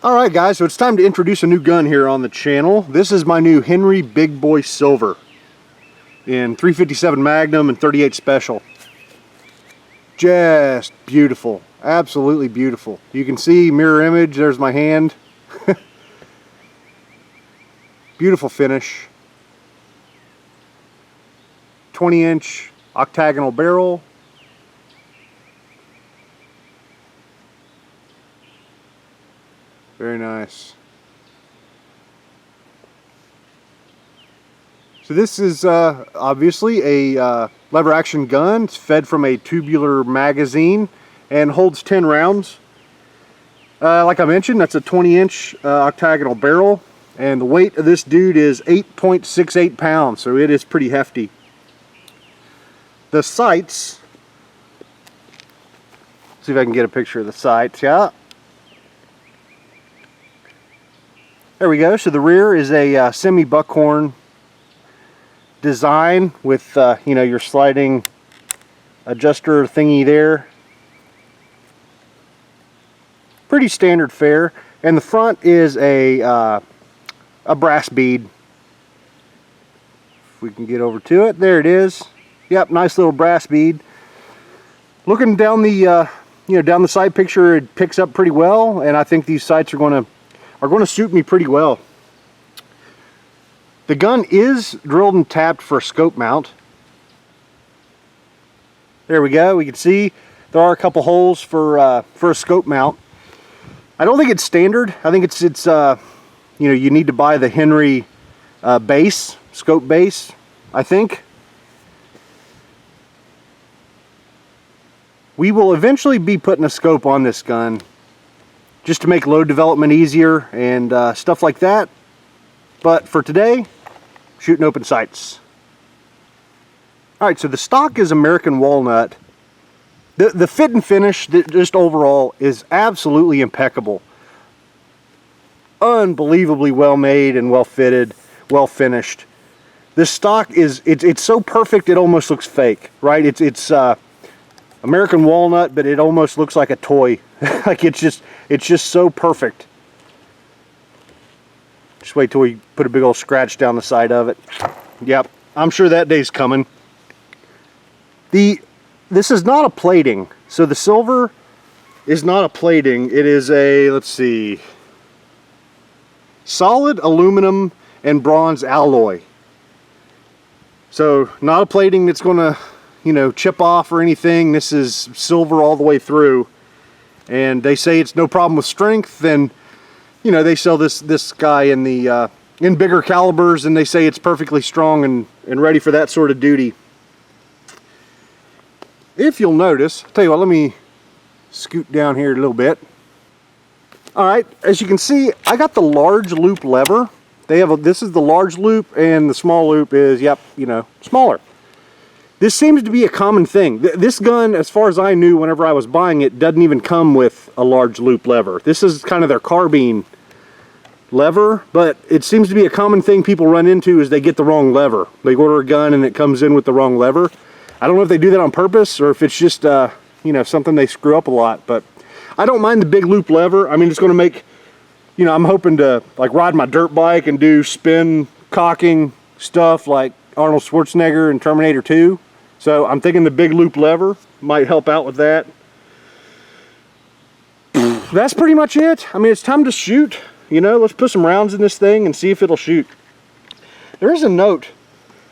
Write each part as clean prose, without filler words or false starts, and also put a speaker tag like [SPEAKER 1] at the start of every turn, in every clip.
[SPEAKER 1] Alright guys, so it's time to introduce a new gun here on the channel. This is my new Henry Big Boy Silver in 357 Magnum and 38 Special. Just beautiful, absolutely beautiful. You can see mirror image, there's my hand. Beautiful finish. 20-inch octagonal barrel. Very nice. So this is obviously a lever action gun. It's fed from a tubular magazine and holds 10 rounds. Like I mentioned, that's a 20-inch octagonal barrel, and the weight of this dude is 8.68 pounds, so it is pretty hefty. The sights, see if I can get a picture of the sights. Yeah. There we go. So the rear is a semi-buckhorn design with you know, your sliding adjuster thingy there. Pretty standard fare. And the front is a brass bead. If we can get over to it, there it is. Yep, nice little brass bead. Looking down the you know, down the side picture, it picks up pretty well, and I think these sights are going to suit me pretty well. The gun is drilled and tapped for a scope mount. There we go. We can see there are a couple holes for a scope mount. I don't think it's standard. I think it's you know, you need to buy the Henry base, scope base, I think. We will eventually be putting a scope on this gun, just to make load development easier and stuff like that. But for today, shooting open sights. Alright, so the stock is American walnut. The fit and finish, just overall, is absolutely impeccable. Unbelievably well made and well fitted, well finished. This stock is, it's so perfect it almost looks fake, right? It's American walnut, but it almost looks like a toy. Like it's just so perfect. Just wait till we put a big old scratch down the side of it. Yep, I'm sure that day's coming. This is not a plating. So the silver is not a plating. It is a, let's see, solid aluminum and bronze alloy. So not a plating that's going to, you know, chip off or anything. This is silver all the way through. And they say it's no problem with strength, and you know, they sell this guy in the in bigger calibers, and they say it's perfectly strong and ready for that sort of duty. If you'll notice, I'll tell you what, let me scoot down here a little bit. Alright, as you can see, I got the large loop lever. They have this is the large loop, and the small loop is, yep, you know, smaller. This seems to be a common thing. This gun, as far as I knew whenever I was buying it, doesn't even come with a large loop lever. This is kind of their carbine lever, but it seems to be a common thing people run into is they get the wrong lever. They order a gun and it comes in with the wrong lever. I don't know if they do that on purpose or if it's just, you know, something they screw up a lot, but I don't mind the big loop lever. I mean, it's going to make, you know, I'm hoping to like ride my dirt bike and do spin cocking stuff like Arnold Schwarzenegger in Terminator 2. So I'm thinking the big loop lever might help out with that. That's pretty much it. I mean, it's time to shoot. You know, let's put some rounds in this thing and see if it'll shoot. There is a note,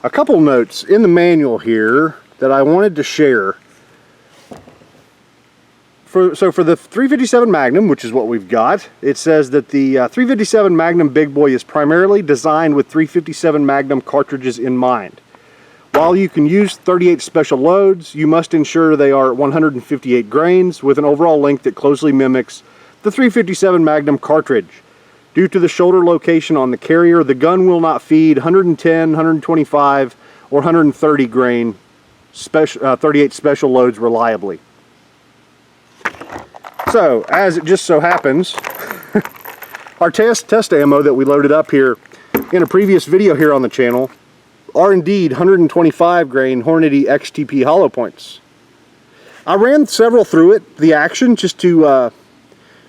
[SPEAKER 1] a couple notes in the manual here that I wanted to share. So for the 357 Magnum, which is what we've got, it says that the 357 Magnum Big Boy is primarily designed with 357 Magnum cartridges in mind. While you can use 38 special loads, you must ensure they are 158 grains with an overall length that closely mimics the 357 Magnum cartridge. Due to the shoulder location on the carrier, the gun will not feed 110, 125, or 130 grain 38 special loads reliably. So, as it just so happens, our test ammo that we loaded up here in a previous video here on the channel are indeed 125 grain Hornady XTP hollow points. I ran several through it, the action, just to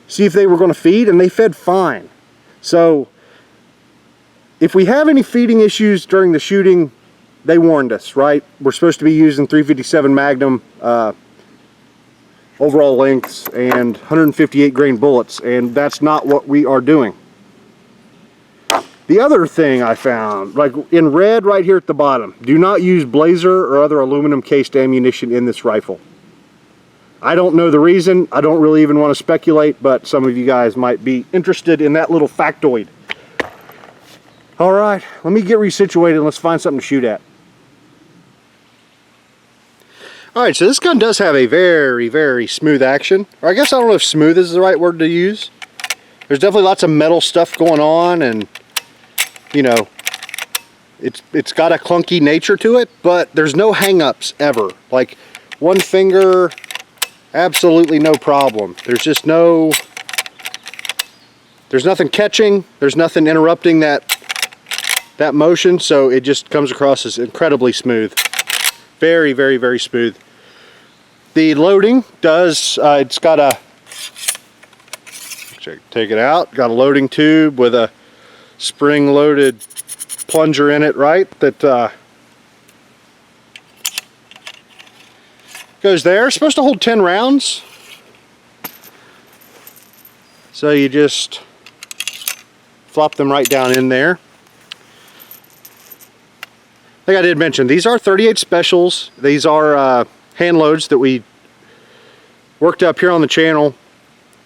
[SPEAKER 1] see if they were going to feed, and they fed fine. So if we have any feeding issues during the shooting, they warned us, right? We're supposed to be using 357 Magnum overall lengths and 158 grain bullets, and that's not what we are doing. The other thing I found, like in red right here at the bottom, do not use blazer or other aluminum cased ammunition in this rifle. I don't know the reason. I don't really even want to speculate, but some of you guys might be interested in that little factoid. All right, let me get resituated and let's find something to shoot at. All right, so this gun does have a very, very smooth action. Or I guess I don't know if smooth is the right word to use. There's definitely lots of metal stuff going on, and you know, it's got a clunky nature to it, but there's no hang-ups ever. Like one finger, absolutely no problem. There's nothing catching, there's nothing interrupting that motion, so it just comes across as incredibly smooth. Very, very, very smooth. The loading does, it's got a, take it out, got a loading tube with a spring-loaded plunger in it, right, that goes there. It's supposed to hold 10 rounds. So you just flop them right down in there. Like I did mention, these are 38 specials. These are hand loads that we worked up here on the channel.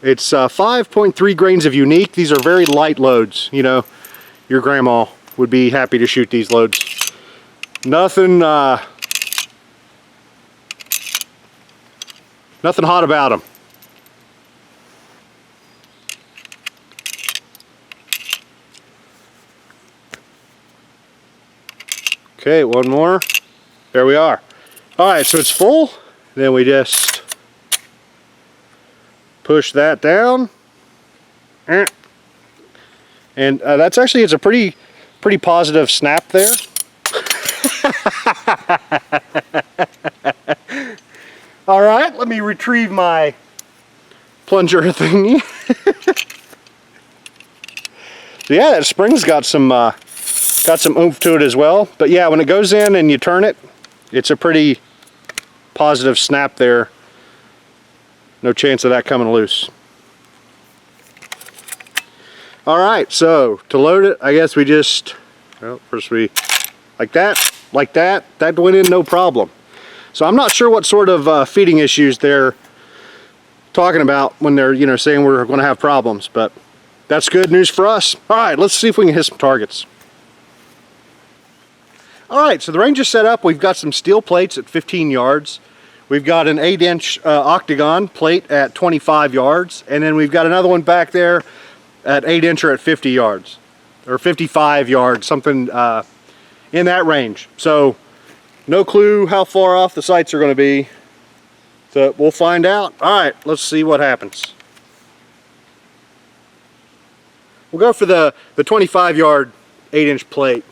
[SPEAKER 1] It's 5.3 grains of unique. These are very light loads. You know, your grandma would be happy to shoot these loads. Nothing hot about them. Okay, one more. There we are. All right, so it's full. Then we just push that down. And that's actually, it's a pretty positive snap there. All right, let me retrieve my plunger thingy. So yeah, that spring's got some oomph to it as well. But yeah, when it goes in and you turn it, it's a pretty positive snap there. No chance of that coming loose. All right, so to load it, I guess we just, well, first we, like that, that went in no problem. So I'm not sure what sort of feeding issues they're talking about when they're, you know, saying we're going to have problems, but that's good news for us. All right, let's see if we can hit some targets. All right, so the range is set up. We've got some steel plates at 15 yards. We've got an 8-inch octagon plate at 25 yards, and then we've got another one back there at 8-incher at 50 yards, or 55 yards, something in that range. So no clue how far off the sights are going to be. So we'll find out. All right, let's see what happens. We'll go for the 25-yard 8-inch plate.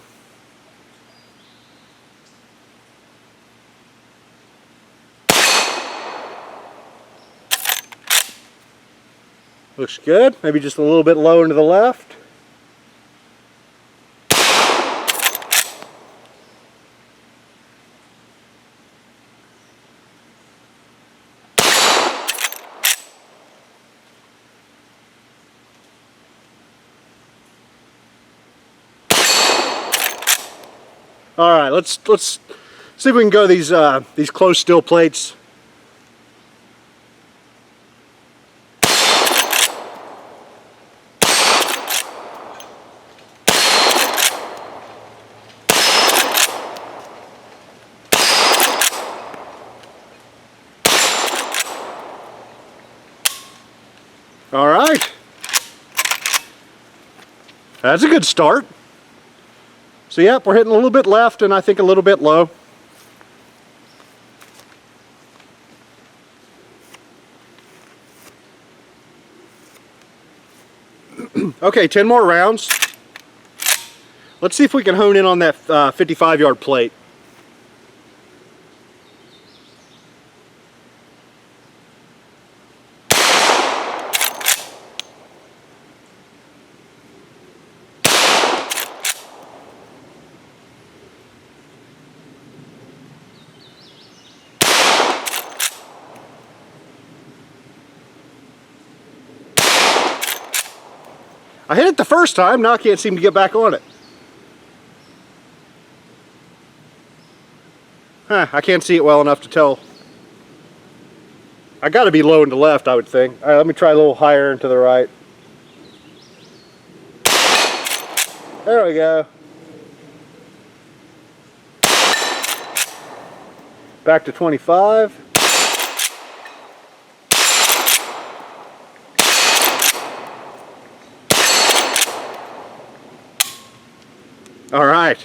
[SPEAKER 1] Looks good. Maybe just a little bit low into the left. All right, let's see if we can go these close steel plates. All right, that's a good start. So yep, we're hitting a little bit left and I think a little bit low. Okay, 10 more rounds. Let's see if we can hone in on that 55-yard plate. I hit it the first time, now I can't seem to get back on it. Huh, I can't see it well enough to tell. I gotta be low and to the left, I would think. Alright, let me try a little higher and to the right. There we go. Back to 25. All right.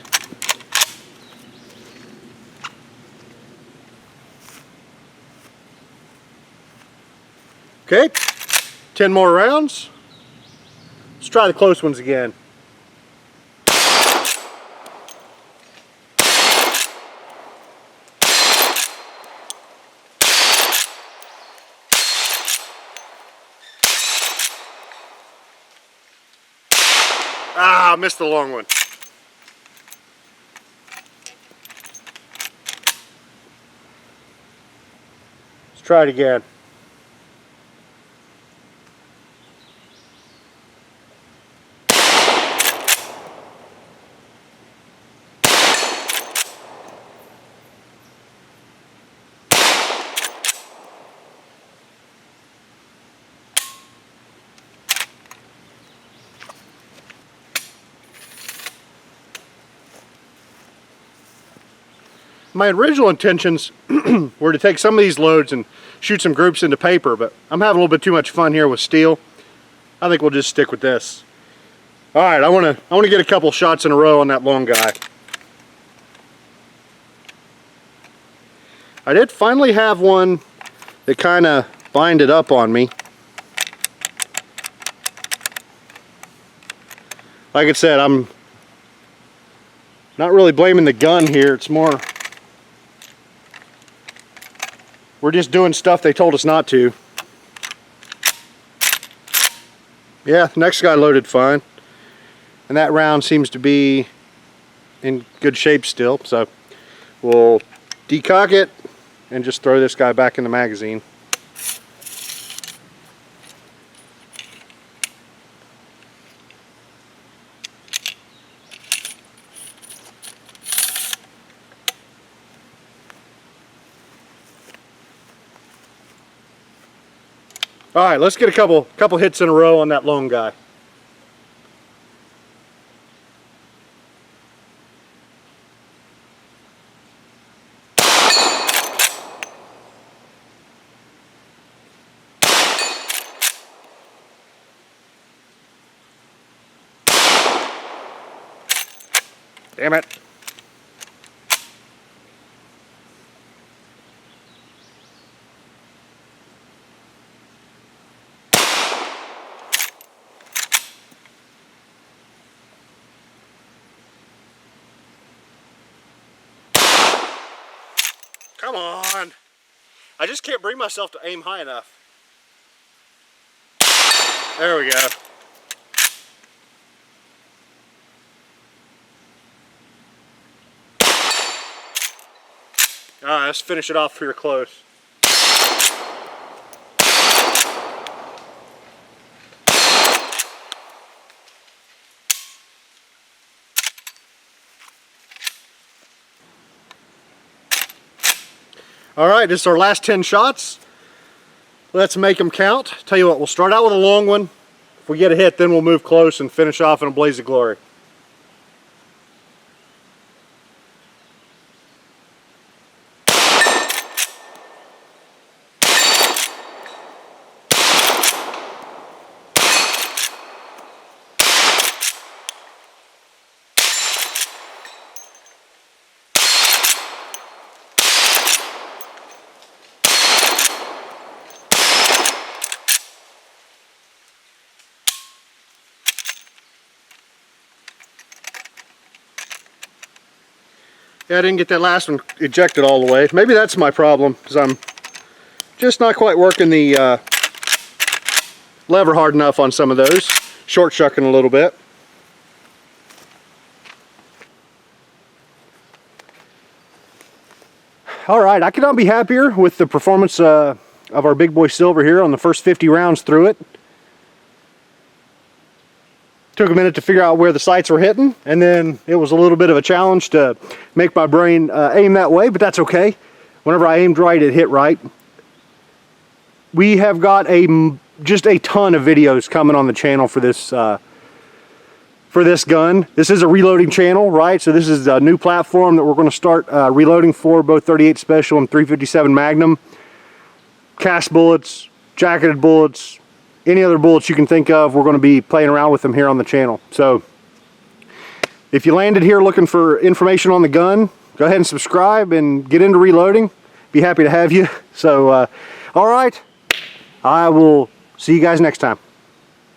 [SPEAKER 1] Okay, 10 more rounds. Let's try the close ones again. Ah, I missed the long one. Let's try it again. My original intentions were to take some of these loads and shoot some groups into paper, but I'm having a little bit too much fun here with steel. I think we'll just stick with this. All right, I want to get a couple shots in a row on that long guy. I did finally have one that kind of binded up on me. Like I said, I'm not really blaming the gun here. It's more, we're just doing stuff they told us not to. Yeah, the next guy loaded fine. And that round seems to be in good shape still. So we'll decock it and just throw this guy back in the magazine. All right, let's get a couple hits in a row on that long guy. Damn it. Come on. I just can't bring myself to aim high enough. There we go. Alright, let's finish it off here close. Alright, this is our last 10 shots. Let's make them count. Tell you what, we'll start out with a long one. If we get a hit, then we'll move close and finish off in a blaze of glory. Yeah, I didn't get that last one ejected all the way. Maybe that's my problem, because I'm just not quite working the lever hard enough on some of those. Short shucking a little bit. Alright, I could not be happier with the performance of our big boy silver here on the first 50 rounds through it. Took a minute to figure out where the sights were hitting, and then it was a little bit of a challenge to make my brain aim that way, but that's okay. Whenever I aimed right, it hit right. We have got just a ton of videos coming on the channel for this gun. This is a reloading channel, right? So this is a new platform that we're going to start reloading for, both 38 Special and 357 Magnum. Cast bullets, jacketed bullets, any other bullets you can think of, we're going to be playing around with them here on the channel. So if you landed here looking for information on the gun, go ahead and subscribe and get into reloading. Be happy to have you. So all right, I will see you guys next time.